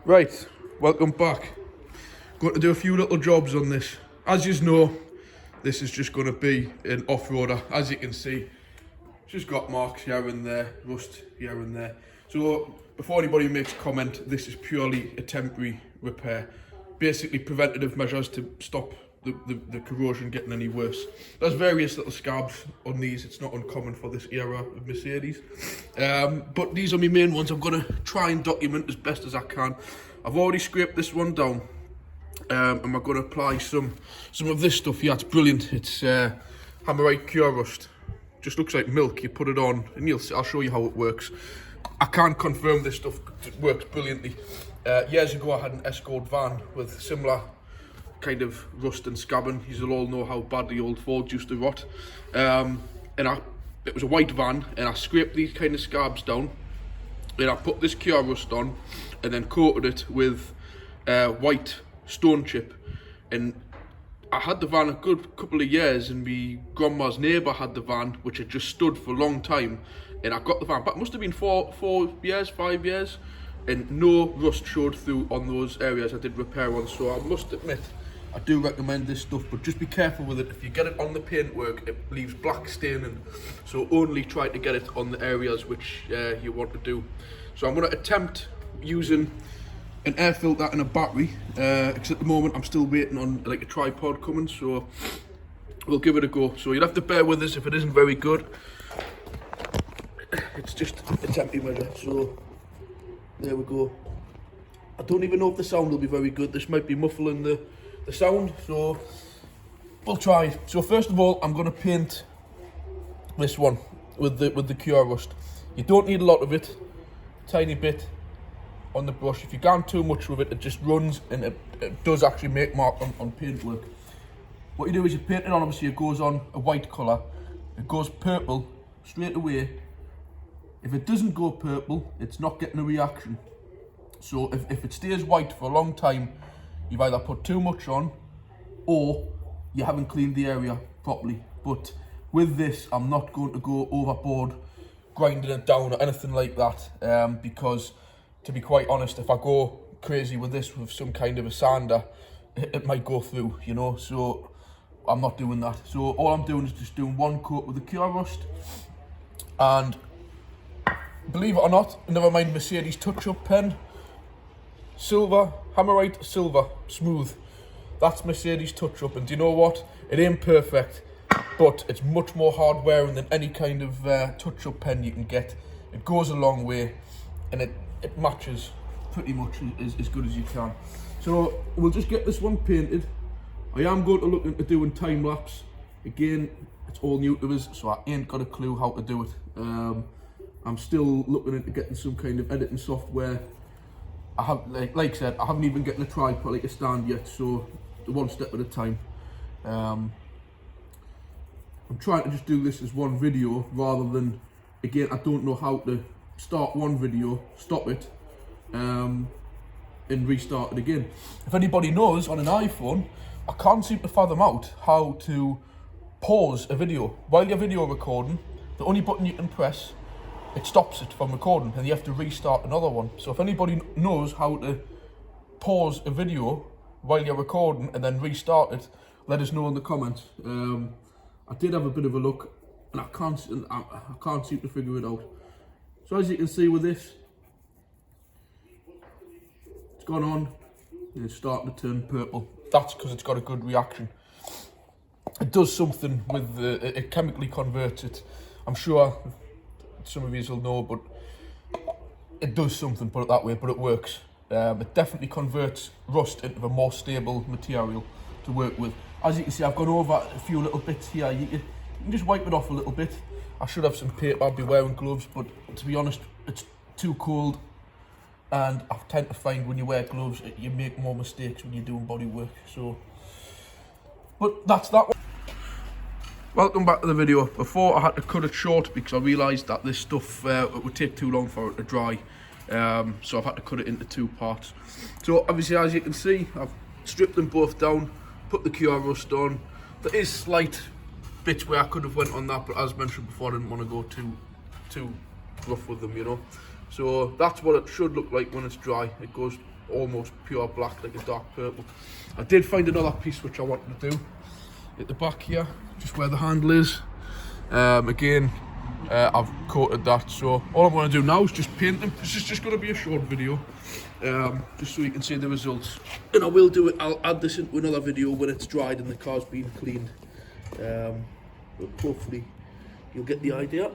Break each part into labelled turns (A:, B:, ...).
A: Right, welcome back. Going to do a few little jobs on this. As you know, this is just going to be an off-roader. As you can see, just got marks here and there, rust here and there. So before anybody makes a comment, this is purely a temporary repair. Basically preventative measures to stop the corrosion getting any worse. There's various little scabs on these. It's not uncommon for this era of Mercedes. But these are my main ones. I'm going to try and document as best as I can. I've already scraped this one down. And we're going to apply some of this stuff here. It's brilliant. It's Hammerite Cure Rust. Just looks like milk. You put it on and I'll show you how it works. I can't confirm this stuff works brilliantly. Years ago I had an Escort van with similar kind of rust and scabbing. You'll all know how bad the old Ford used to rot. It was a white van, and I scraped these kind of scabs down, and I put this Cure Rust on, and then coated it with white stone chip. And I had the van a good couple of years, and my grandma's neighbour had the van, which had just stood for a long time, and I got the van back. It must have been 5 years, and no rust showed through on those areas I did repair on. So I must admit, I do recommend this stuff, but just be careful with it. If you get it on the paintwork, it leaves black staining. So only try to get it on the areas which you want to do. So I'm going to attempt using an air filter and a battery, because at the moment I'm still waiting on like a tripod coming, so we'll give it a go. So you'll have to bear with us if it isn't very good. It's just a temporary measure, so there we go. I don't even know if the sound will be very good. This might be muffling the sound, so we'll try. So first of all, I'm going to paint this one with the Cure Rust. You don't need a lot of it, tiny bit on the brush. If you go too much with it, it just runs, and it does actually make mark on paintwork. What you do is you paint it on. Obviously it goes on a white colour. It goes purple straight away. If it doesn't go purple, it's not getting a reaction. So if it stays white for a long time, you've either put too much on, or you haven't cleaned the area properly. But with this, I'm not going to go overboard grinding it down or anything like that, because to be quite honest, if I go crazy with this with some kind of a sander, it might go through, you know. So I'm not doing that. So all I'm doing is just doing one coat with the Cure Rust, and believe it or not, never mind Mercedes touch-up pen, silver, Hammerite silver, smooth. That's Mercedes touch-up, and do you know what? It ain't perfect, but it's much more hard wearing than any kind of touch-up pen you can get. It goes a long way, and it matches pretty much as good as you can. So we'll just get this one painted. I am going to look into doing time-lapse. Again, it's all new to us, so I ain't got a clue how to do it. I'm still looking into getting some kind of editing software. I have, like I said, I haven't even gotten a tripod, like a stand yet, so one step at a time. I'm trying to just do this as one video rather than, again, I don't know how to start one video, stop it, and restart it again. If anybody knows on an iPhone, I can't seem to fathom out how to pause a video. While you're video recording, the only button you can press, it stops it from recording, and you have to restart another one. So if anybody knows how to pause a video while you're recording and then restart it, let us know in the comments. I did have a bit of a look, and I can't seem to figure it out. So as you can see with this, it's gone on, and it's starting to turn purple. That's because it's got a good reaction. It does something with it chemically converts it. I'm sure some of you will know, but it does something, put it that way, but it works. It definitely converts rust into a more stable material to work with. As you can see, I've gone over a few little bits here. You can just wipe it off a little bit. I should have some paper, I'd be wearing gloves, but to be honest, it's too cold, and I tend to find when you wear gloves, you make more mistakes when you're doing body work. So, but that's that one. Welcome back to the video. Before, I had to cut it short because I realised that this stuff it would take too long for it to dry, so I've had to cut it into two parts. So obviously, as you can see, I've stripped them both down, put the Cure Rust on. There is slight bits where I could have went on that, but as mentioned before, I didn't want to go too rough with them, you know. So that's what it should look like when it's dry. It goes almost pure black, like a dark purple. I did find another piece which I wanted to do at the back here, just where the handle is. Again, I've coated that, so all I'm going to do now is just paint them. This is just going to be a short video, just so you can see the results. And I will do it, I'll add this into another video when it's dried and the car's been cleaned. But hopefully you'll get the idea.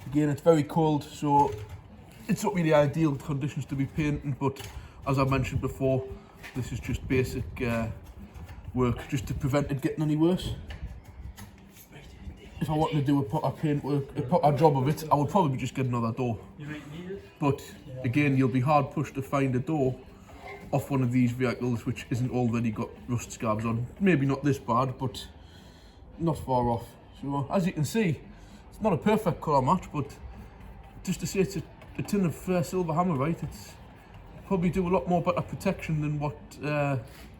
A: Again, it's very cold, so it's not really ideal conditions to be painting, but as I mentioned before, this is just basic work just to prevent it getting any worse. If I wanted to do a proper job of it, I would probably just get another door. But again, you'll be hard pushed to find a door off one of these vehicles which isn't already got rust scabs on. Maybe not this bad, but not far off. So as you can see, it's not a perfect colour match, but just to say it's a tin of silver hammerite, it's probably do a lot more better protection than what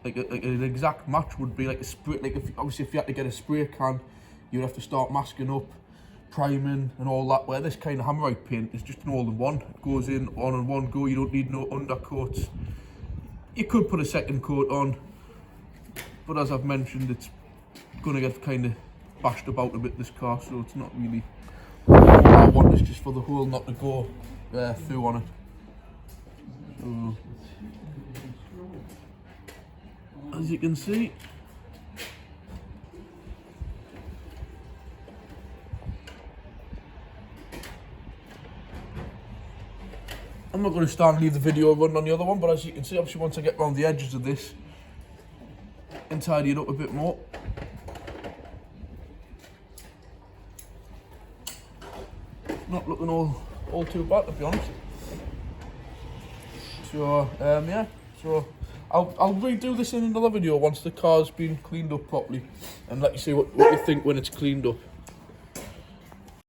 A: like an exact match would be. Like a spray, like obviously if you had to get a spray can, you'd have to start masking up, priming and all that, where this kind of hammerite paint is just an all-in-one. It goes in one go, you don't need no undercoats. You could put a second coat on, but as I've mentioned, it's going to get kind of bashed about a bit, this car, so it's not really. All I want is just for the hole not to go through on it. So, as you can see, I'm not going to stand and leave the video running on the other one, but as you can see, obviously once I get around the edges of this and tidy it up a bit more, not looking all too bad, to be honest. So yeah, so I'll redo this in another video once the car's been cleaned up properly and let you see what you think when it's cleaned up.